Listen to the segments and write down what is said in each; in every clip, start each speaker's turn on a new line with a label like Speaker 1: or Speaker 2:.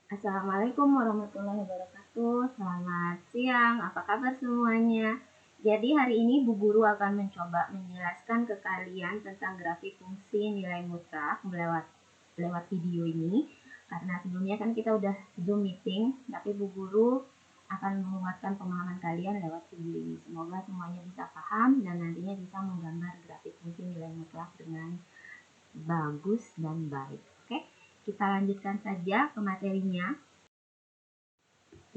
Speaker 1: Assalamualaikum warahmatullahi wabarakatuh. Selamat siang, apa kabar semuanya? Jadi hari ini Bu Guru akan mencoba menjelaskan ke kalian tentang grafik fungsi nilai mutlak lewat video ini. Karena sebelumnya kan kita udah Zoom meeting, tapi Bu Guru akan menguatkan pemahaman kalian lewat video ini. Semoga semuanya bisa paham dan nantinya bisa menggambar grafik fungsi nilai mutlak dengan bagus dan baik. Oke, kita lanjutkan saja ke materinya.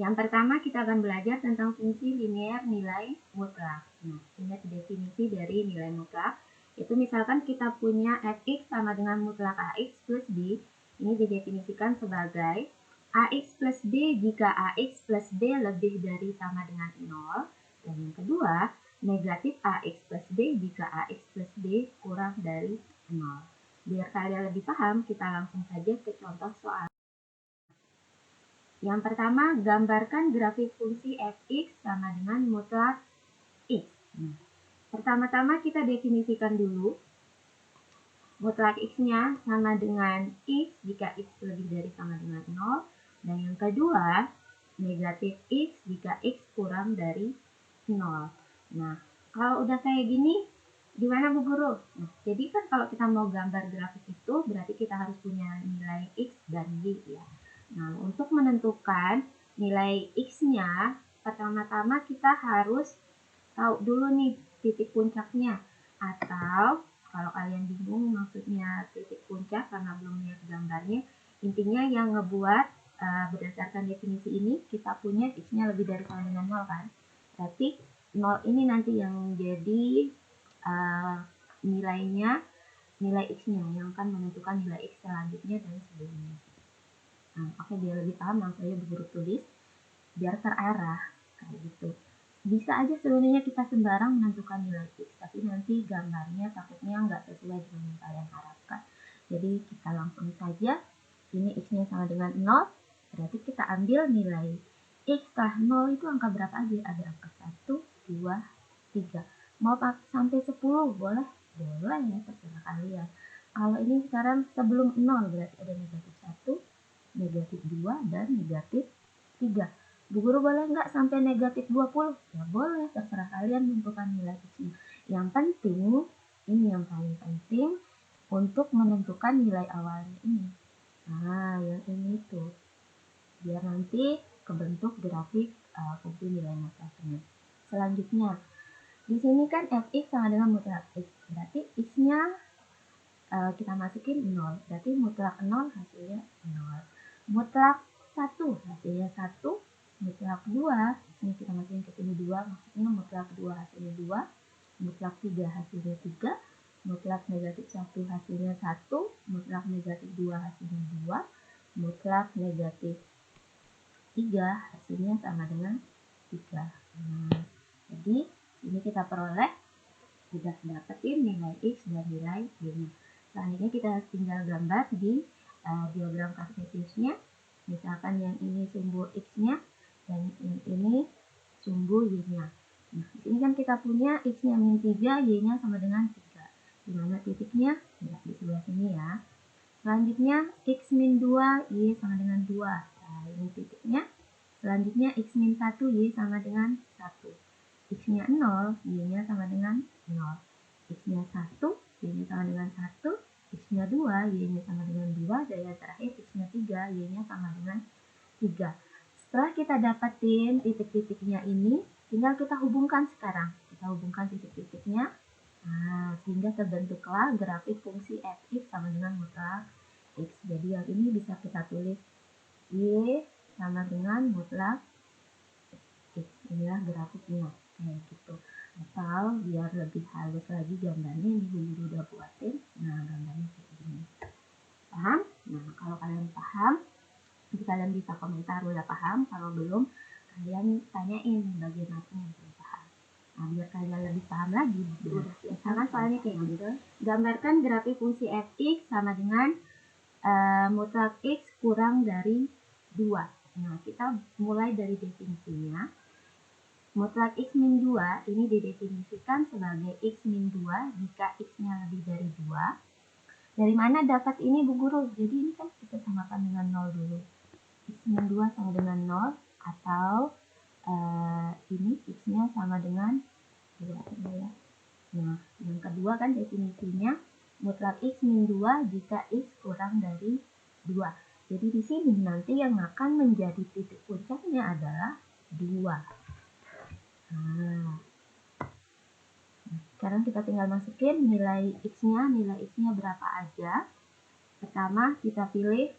Speaker 1: Yang pertama kita akan belajar tentang fungsi linear nilai mutlak. Nah, ingat definisi dari nilai mutlak. Itu misalkan kita punya fx sama dengan mutlak ax plus b. Ini didefinisikan sebagai ax plus b jika ax plus b lebih dari sama dengan 0. Dan yang kedua, negatif ax plus b jika ax plus b kurang dari 0. Biar kalian lebih paham, kita langsung saja ke contoh soal. Yang pertama, gambarkan grafik fungsi fx sama dengan mutlak x. Nah, pertama-tama kita definisikan dulu. Mutlak x-nya sama dengan x jika x lebih dari sama dengan 0. Dan yang kedua, negatif x jika x kurang dari 0. Nah, kalau udah kayak gini, gimana Bu Guru? Nah, jadi kan kalau kita mau gambar grafik itu, berarti kita harus punya nilai x dan y ya. Nah, untuk menentukan nilai x-nya, pertama-tama kita harus tahu dulu nih titik puncaknya. Atau kalau kalian bingung maksudnya titik puncak karena belum lihat gambarnya, intinya yang ngebuat berdasarkan definisi ini kita punya x-nya lebih dari sama dengan 0 kan. Berarti 0 ini nanti yang jadi nilainya, nilai x-nya yang akan menentukan nilai x selanjutnya dan sebelumnya. Nah, oke, biar lebih paham langsung aja Bu Guru tulis biar terarah kayak gitu. Bisa aja sebenarnya kita sembarang menentukan nilai x, tapi nanti gambarnya takutnya nggak sesuai dengan yang kalian harapkan. Jadi kita langsung saja, ini x-nya sama dengan 0, berarti kita ambil nilai x setelah 0 itu angka berapa aja? Ada angka 1, 2, 3. Mau sampai 10 boleh? Boleh ya, terserah kalian. Kalau ini sekarang sebelum 0 berarti ada negatif 1, negatif 2, dan negatif 3. Bu Guru boleh nggak sampai negatif 20? Ya boleh, terserah kalian menentukan nilai x-nya. Yang penting, ini yang paling penting, untuk menentukan nilai awalnya ini. Nah, yang ini tuh. Biar nanti kebentuk grafik fungsi nilai mutlaknya. Selanjutnya, di sini kan fx sama dengan mutlak x. Berarti x-nya kita masukin 0. Berarti mutlak 0 hasilnya 0. Mutlak 1 hasilnya 1. Mutlak 2, ini kita masukin ke sini 2, maksudnya mutlak 2 hasilnya 2. Mutlak 3 hasilnya 3. Mutlak negatif 1 hasilnya 1. Mutlak negatif 2 hasilnya 2. Mutlak negatif 3 hasilnya sama dengan 3. Nah, jadi ini kita peroleh sudah dapetin nilai x dan nilai y-nya. Selanjutnya kita tinggal gambar di diagram kartesiusnya. Misalkan yang ini sumbu x-nya dan yang ini sumbu y-nya. Nah, di sini kan kita punya x-nya min 3, y-nya sama dengan 3. Di mana titiknya? Ya, di sebelah sini ya. Selanjutnya x min 2, y sama dengan 2. Nah, ini titiknya. Selanjutnya x min 1, y sama dengan 1. X-nya 0, Y-nya sama dengan 0. X-nya 1, Y-nya sama dengan 1. X-nya 2, Y-nya sama dengan 2. Dan yang terakhir X-nya 3, Y-nya sama dengan 3. Setelah kita dapatin titik-titiknya ini, tinggal kita hubungkan sekarang. Kita hubungkan titik-titiknya. Nah, sehingga terbentuklah grafik fungsi fx sama dengan mutlak x. Jadi yang ini bisa kita tulis Y sama dengan mutlak x. Inilah grafiknya kayak gitu. Atau biar lebih halus lagi gambarnya, ini Bu Guru udah buatin. Nah, gambarnya kayak gini. Paham? Nah, kalau kalian paham, nanti kalian bisa komentar udah paham. Kalau belum, kalian tanyain bagian apa yang belum paham. Nah, biar kalian lebih paham lagi. Misalkan soalnya kayak gitu. Gambarkan grafik fungsi fx sama dengan mutlak x kurang dari 2. Nah, kita mulai dari definisinya. Mutlak x min 2 ini didefinisikan sebagai x min 2 jika x-nya lebih dari 2. Dari mana dapat ini Bu Guru? Jadi ini kan kita samakan dengan 0 dulu. X min 2 sama dengan 0, atau ini X-nya sama dengan 2 ya. Nah, yang kedua kan definisinya mutlak X min 2 jika X kurang dari 2. Jadi di sini nanti yang akan menjadi titik puncaknya adalah 2. Nah, sekarang kita tinggal masukin nilai X-nya berapa aja. Pertama kita pilih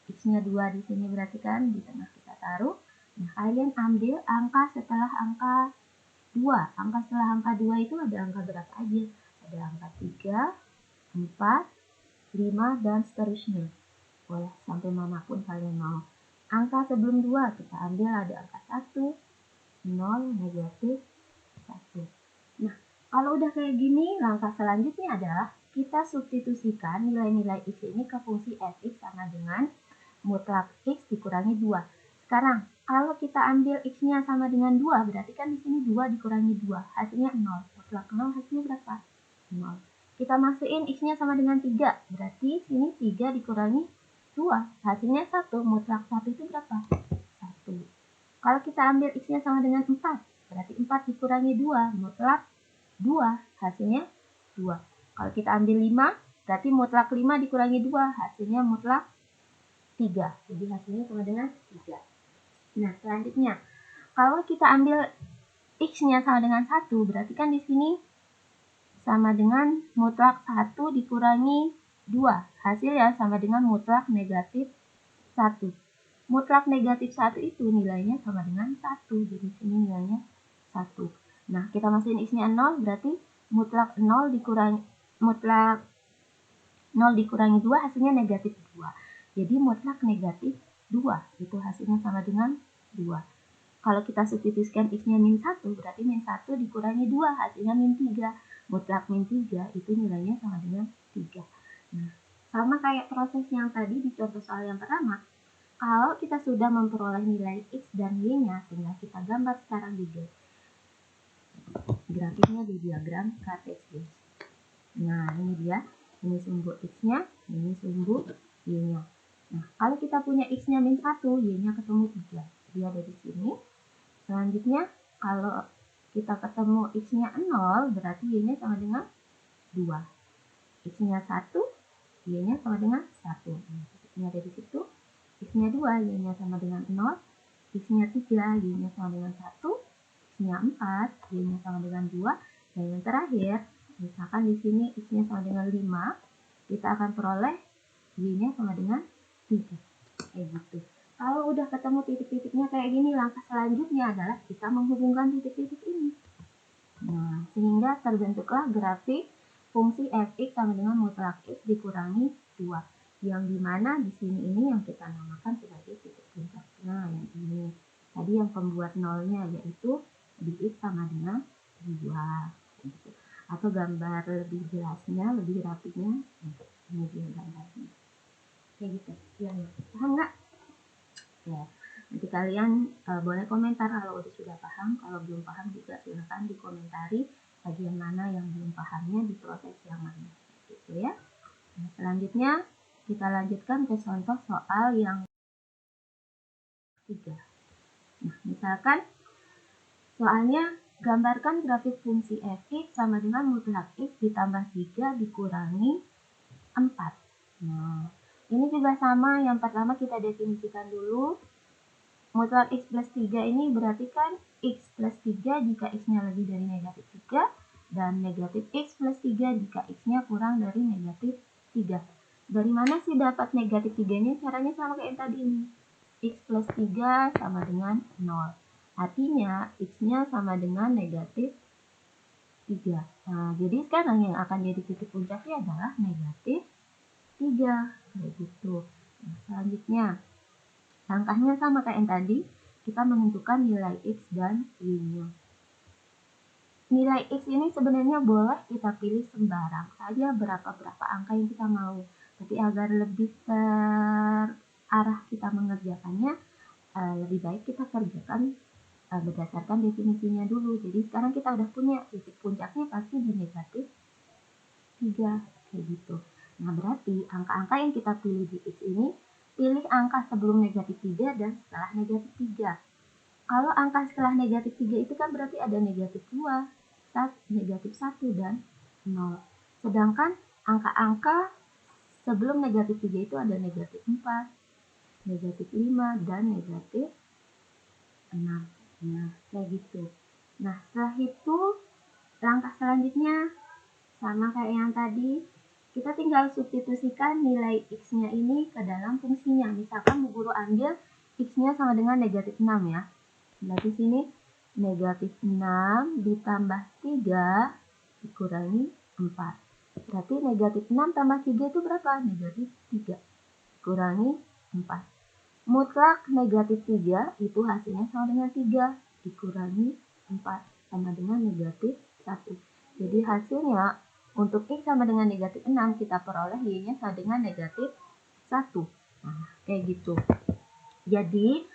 Speaker 1: X-nya 2 di sini, berarti kan di tengah kita taruh. Nah, kalian ambil angka setelah angka 2. Angka setelah angka 2 itu ada angka berapa aja? Ada angka 3, 4, 5, dan seterusnya. Boleh sampai manapun kalian mau. Angka sebelum 2 kita ambil ada angka 1, 0, negatif 1. Nah, kalau udah kayak gini, langkah selanjutnya adalah kita substitusikan nilai-nilai X ini ke fungsi fx sama dengan mutlak X dikurangi 2. Sekarang, kalau kita ambil X-nya sama dengan 2, berarti kan di sini 2 dikurangi 2, hasilnya 0. Mutlak 0 hasilnya berapa? 0. Kita masukin X-nya sama dengan 3, berarti sini 3 dikurangi 2, hasilnya 1. Mutlak 1 itu berapa? 1. Kalau kita ambil X-nya sama dengan 4, berarti 4 dikurangi 2, mutlak 2, hasilnya 2. Kalau kita ambil 5, berarti mutlak 5 dikurangi 2, hasilnya mutlak 3. Jadi hasilnya sama dengan 3. Nah, selanjutnya, kalau kita ambil X-nya sama dengan 1, berarti kan di sini sama dengan mutlak 1 dikurangi 2. Hasilnya sama dengan mutlak negatif 1. Mutlak negatif 1 itu nilainya sama dengan 1. Jadi sini nilainya 1. Nah, kita masukin X-nya 0, berarti mutlak 0 dikurangi 2 hasilnya negatif 2. Jadi mutlak negatif 2, itu hasilnya sama dengan 2. Kalau kita substitusikan X-nya min 1, berarti min 1 dikurangi 2, hasilnya min 3. Mutlak min 3 itu nilainya sama dengan 3. Nah, sama kayak proses yang tadi di contoh soal yang pertama, kalau kita sudah memperoleh nilai X dan Y-nya, tinggal kita gambar sekarang di grafiknya di diagram kartesius. Nah, ini dia. Ini sumbu X-nya, ini sumbu Y-nya. Nah, kalau kita punya X-nya min 1, Y-nya ketemu 3. Dia ada di sini. Selanjutnya, kalau kita ketemu X-nya 0, berarti Y-nya sama dengan 2. X-nya 1, Y-nya sama dengan 1. Nah, X-nya ada di situ. X-nya 2, Y-nya sama dengan 0. X-nya 3, Y-nya sama dengan 1. X-nya 4, Y-nya sama dengan 2. Dan yang terakhir, misalkan di sini X-nya sama dengan 5, kita akan peroleh Y-nya sama dengan 3. Kayak gitu. Kalau udah ketemu titik-titiknya kayak gini, langkah selanjutnya adalah kita menghubungkan titik-titik ini. Nah, sehingga terbentuklah grafik fungsi fx sama dengan mutlak X dikurangi 2. Yang dimana di sini ini yang kita namakan sebagai titik puncak. Nah, yang ini. Tadi yang pembuat nolnya yaitu di X sama dengan 2. Gitu. Atau gambar lebih jelasnya, lebih rapinya untuk ini gambarnya. Kayak gitu. Ya, paham nggak? Ya, nanti kalian boleh komentar kalau sudah paham. Kalau belum paham juga silahkan dikomentari bagian mana yang belum pahamnya di proses yang mana. Gitu ya. Nah, selanjutnya kita lanjutkan ke contoh soal yang 3. Nah, misalkan soalnya gambarkan grafik fungsi fx sama dengan mutlak x ditambah 3 dikurangi 4. Nah, ini juga sama. Yang pertama kita definisikan dulu. Mutlak X plus 3 ini berarti kan X plus 3 jika X-nya lebih dari negatif 3, dan negatif X plus 3 jika X-nya kurang dari negatif 3. Dari mana sih dapat negatif 3-nya? Caranya sama kayak yang tadi ini. X plus 3 sama dengan 0. Artinya X-nya sama dengan negatif 3. Nah, jadi sekarang yang akan jadi titik puncaknya adalah negatif 3. Kayak gitu. Nah, selanjutnya, langkahnya sama kayak yang tadi, kita menentukan nilai X dan Y-nya. Nilai X ini sebenarnya boleh kita pilih sembarang saja berapa angka yang kita mau. Tapi agar lebih terarah kita mengerjakannya, lebih baik kita kerjakan berdasarkan definisinya dulu. Jadi sekarang kita udah punya titik puncaknya pasti di negatif 3. Kayak gitu. Nah, berarti angka-angka yang kita pilih di X ini pilih angka sebelum negatif 3 dan setelah negatif 3. Kalau angka setelah negatif 3 itu kan berarti ada negatif 2, negatif 1, dan 0. Sedangkan angka-angka sebelum negatif 3 itu ada negatif 4, negatif 5, dan negatif 6. Nah, kayak gitu. Nah, setelah itu langkah selanjutnya sama kayak yang tadi, kita tinggal substitusikan nilai X-nya ini ke dalam fungsinya. Misalkan Bu Guru ambil X-nya sama dengan negatif 6 ya. Berarti sini negatif 6 ditambah 3 dikurangi 4. Berarti negatif 6 tambah 3 itu berapa? Negatif 3 kurangi 4. Mutlak negatif 3 itu hasilnya sama dengan 3 dikurangi 4 sama dengan negatif 1. Jadi hasilnya untuk X sama dengan negatif 6 kita peroleh Y-nya sama dengan negatif 1. Nah, kayak gitu. Jadi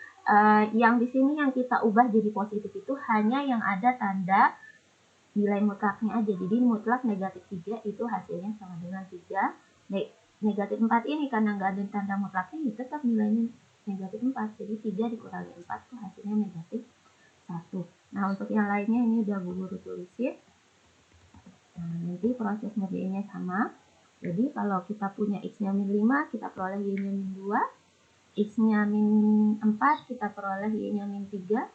Speaker 1: yang di sini yang kita ubah jadi positif itu hanya yang ada tanda nilai mutlaknya aja. Jadi mutlak negatif 3 itu hasilnya sama dengan 3. Negatif 4 ini karena nggak ada tanda mutlaknya, ya tetap nilainya negatif 4. Jadi 3 dikurangi 4 itu hasilnya negatif 1. Nah, untuk yang lainnya ini udah Bu Guru tulisin. Nah, nanti proses ngerjainnya sama. Jadi kalau kita punya X-nya min 5, kita peroleh Y-nya min 2. X-nya min 4, kita peroleh Y-nya min 3.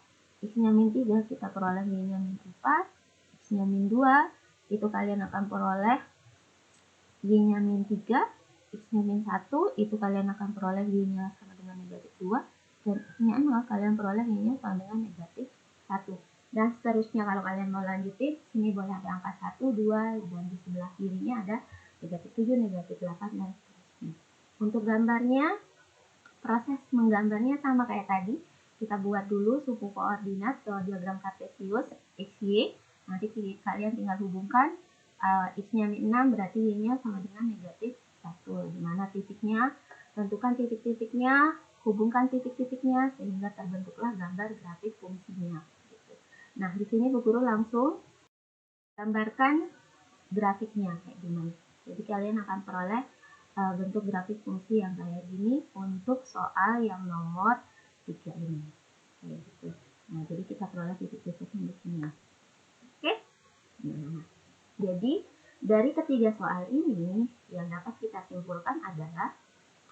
Speaker 1: X-nya min 3, kita peroleh Y-nya min 4. X-nya min 2, itu kalian akan peroleh Y-nya min 3. X-nya min 1, itu kalian akan peroleh Y-nya sama dengan negatif 2. Dan X-nya 0, kalian peroleh Y-nya sama dengan negatif 1. Dan seterusnya kalau kalian mau lanjutin, sini boleh ada angka 1, 2, dan di sebelah kirinya ada negatif 7, negatif 8, dan seterusnya. Untuk gambarnya, proses menggambarnya sama kayak tadi. Kita buat dulu suku koordinat atau diagram kartesius XY. Nanti kalian tinggal hubungkan X-nya min 6 berarti Y-nya sama dengan negatif 1. Dimana titiknya, tentukan titik-titiknya, hubungkan titik-titiknya sehingga terbentuklah gambar grafik fungsinya. Nah, di sini Bu Guru langsung gambarkan grafiknya kayak gimana. Jadi kalian akan peroleh bentuk grafik fungsi yang kayak gini untuk soal yang nomor 3 ini. Kayak gitu. Nah, jadi kita peroleh titik-titiknya di sini. Oke? Nah, jadi dari ketiga soal ini yang dapat kita simpulkan adalah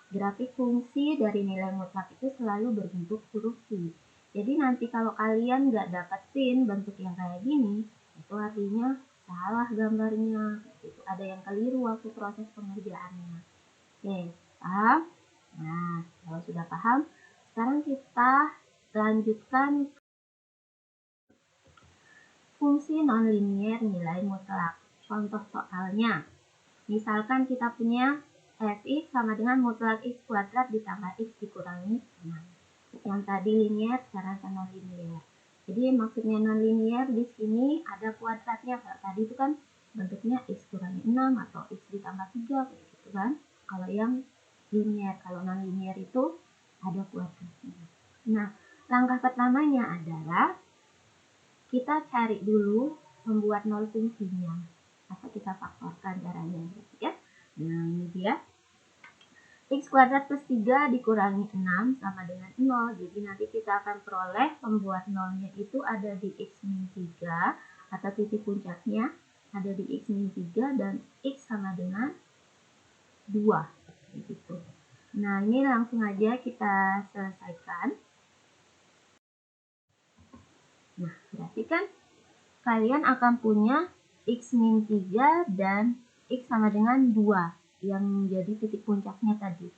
Speaker 1: grafik fungsi dari nilai mutlak itu selalu berbentuk huruf Q. Jadi nanti kalau kalian nggak dapetin bentuk yang kayak gini, itu artinya salah gambarnya. Itu ada yang keliru waktu proses pengerjaannya. Oke, paham? Nah, kalau sudah paham, sekarang kita lanjutkan fungsi nonlinier nilai mutlak. Contoh soalnya, misalkan kita punya fx sama dengan mutlak x kuadrat ditambah x dikurangi 6. Yang tadi linear, sekarang non linear. Jadi maksudnya non linear di sini ada kuadratnya. Kalau tadi itu kan bentuknya x kurangi 6 atau x ditambah 3 gitu kan. Kalau yang linear, kalau non linear itu ada kuadratnya. Nah, langkah pertamanya adalah kita cari dulu membuat nol fungsinya. Atau kita faktorkan caranya ya. Nah, ini dia. X kuadrat plus 3 dikurangi 6 sama dengan 0. Jadi nanti kita akan peroleh pembuat nolnya itu ada di X min 3 atau titik puncaknya ada di X min 3 dan X sama dengan 2. Gitu. Nah, ini langsung aja kita selesaikan. Nah, berarti kan kalian akan punya X min 3 dan X sama dengan 2. Yang menjadi titik puncaknya tadi.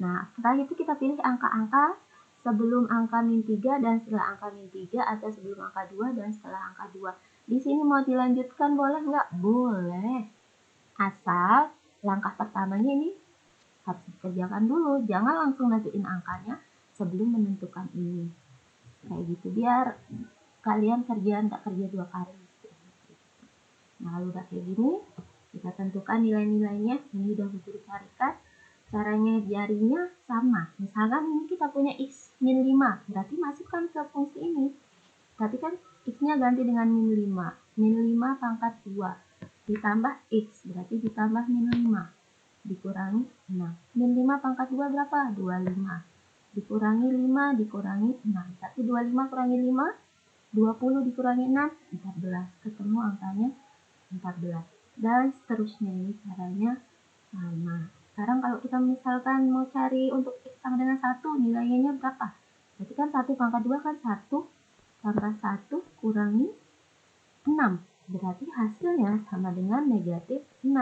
Speaker 1: Nah, setelah itu kita pilih angka-angka sebelum angka min 3 dan setelah angka min 3 atau sebelum angka 2 dan setelah angka 2. Di sini mau dilanjutkan boleh nggak? Boleh. Asal langkah pertamanya ini harus dikerjakan dulu. Jangan langsung nentuin angkanya sebelum menentukan ini. Kayak gitu biar kalian nggak kerja 2 kali. Nah, kalau udah kayak gini, kita tentukan nilai-nilainya. Ini udah Bu Guru carikan. Caranya jarinya sama. Misalkan ini kita punya X min 5. Berarti masukkan ke fungsi ini. Tapi kan X-nya ganti dengan min 5. Min 5 pangkat 2. Ditambah X. Berarti ditambah min 5. dikurangi 6. Min 5 pangkat 2 berapa? 25. Dikurangi 5 dikurangi 6. 125 kurangi 5, 20 dikurangi 6, 14. Ketemu angkanya 14. Dan seterusnya, ini caranya sama. Sekarang kalau kita misalkan mau cari untuk X sama dengan 1, nilainya berapa? Berarti kan 1 pangkat 2 kan 1 tambah 1 kurangi 6. Berarti hasilnya sama dengan negatif 6.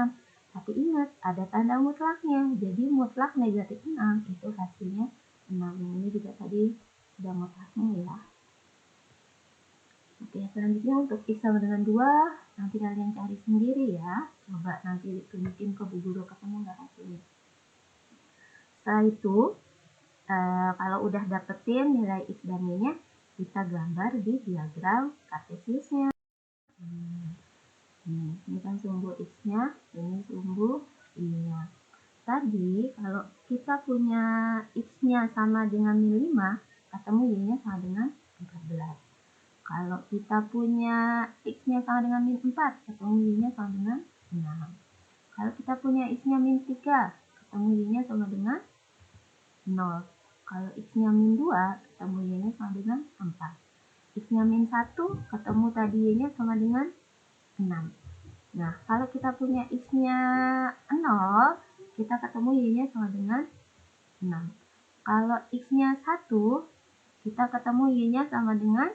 Speaker 1: Tapi ingat, ada tanda mutlaknya. Jadi mutlak negatif 6 itu hasilnya 6. Ini juga tadi sudah mutlaknya ya. Oke, selanjutnya untuk X sama dengan 2, nanti kalian cari sendiri ya. Coba nanti tunjukin ke Bu Guru, ketemu nggak hasilnya. Setelah itu, kalau udah dapetin nilai X dan Y-nya, kita gambar di diagram kartesiusnya. Ini kan sumbu X-nya, ini sumbu Y-nya. Tadi kalau kita punya X-nya sama dengan min 5, ketemu Y-nya sama dengan 14. Kalau kita punya X-nya sama dengan min 4, ketemu Y-nya sama dengan 6. Kalau kita punya X-nya min 3, ketemu Y-nya sama dengan 0. Kalau X-nya min 2, ketemu Y-nya sama dengan 4. X-nya min 1, ketemu tadi Y-nya sama dengan 6. Nah, kalau kita punya X-nya 0, kita ketemu Y-nya sama dengan 6. Kalau X-nya 1, kita ketemu Y-nya sama dengan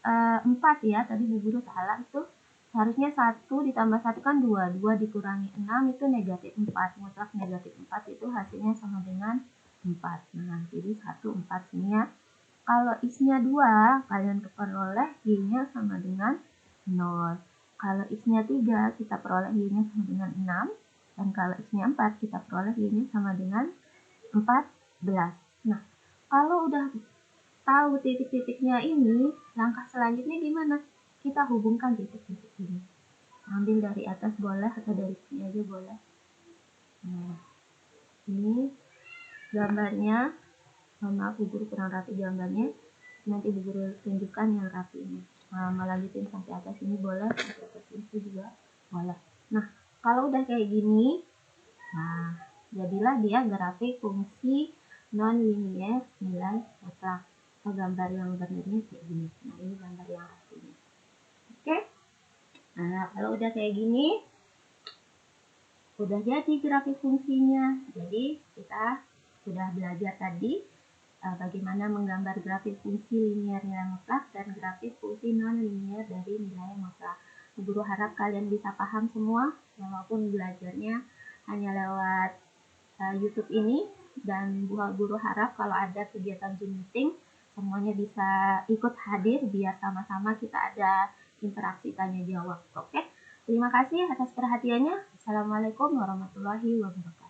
Speaker 1: 4 ya. Tadi Bu Guru salah, itu harusnya 1 ditambah 1 kan 2. 2 dikurangi 6 itu negatif 4. Mutlak negatif 4 itu hasilnya sama dengan 4. Nah, jadi 1, 4 sini ya. Kalau X-nya 2, kalian peroleh Y-nya sama dengan 0. Kalau X-nya 3, kita peroleh Y-nya sama dengan 6. Dan kalau X-nya 4, kita peroleh Y-nya sama dengan 14. Nah, kalau udah tahu titik-titiknya ini, langkah selanjutnya gimana? Kita hubungkan titik-titik ini. Ambil dari atas boleh atau dari sini aja boleh. Nah, ini gambarnya. Mohon maaf, Bu Guru kurang rapi gambarnya. Nanti Bu Guru tunjukkan yang rapinya. Melanjutin sampai atas ini boleh, sampai atas ini juga boleh. Nah, kalau udah kayak gini, nah, jadilah dia grafik fungsi non-linear nilai mutlak. Gambar yang benernya kayak gini. Nah, ini gambar yang aslinya. Oke. Nah, kalau udah kayak gini, udah jadi grafik fungsinya. Jadi, kita sudah belajar tadi bagaimana menggambar grafik fungsi linear nilai mutlak dan grafik fungsi non-linear dari nilai mutlak. Guru harap kalian bisa paham semua, walaupun belajarnya hanya lewat YouTube ini, dan guru harap kalau ada kegiatan Zoom meeting, semuanya bisa ikut hadir biar sama-sama kita ada interaksi tanya jawab. Oke, terima kasih atas perhatiannya. Assalamualaikum warahmatullahi wabarakatuh.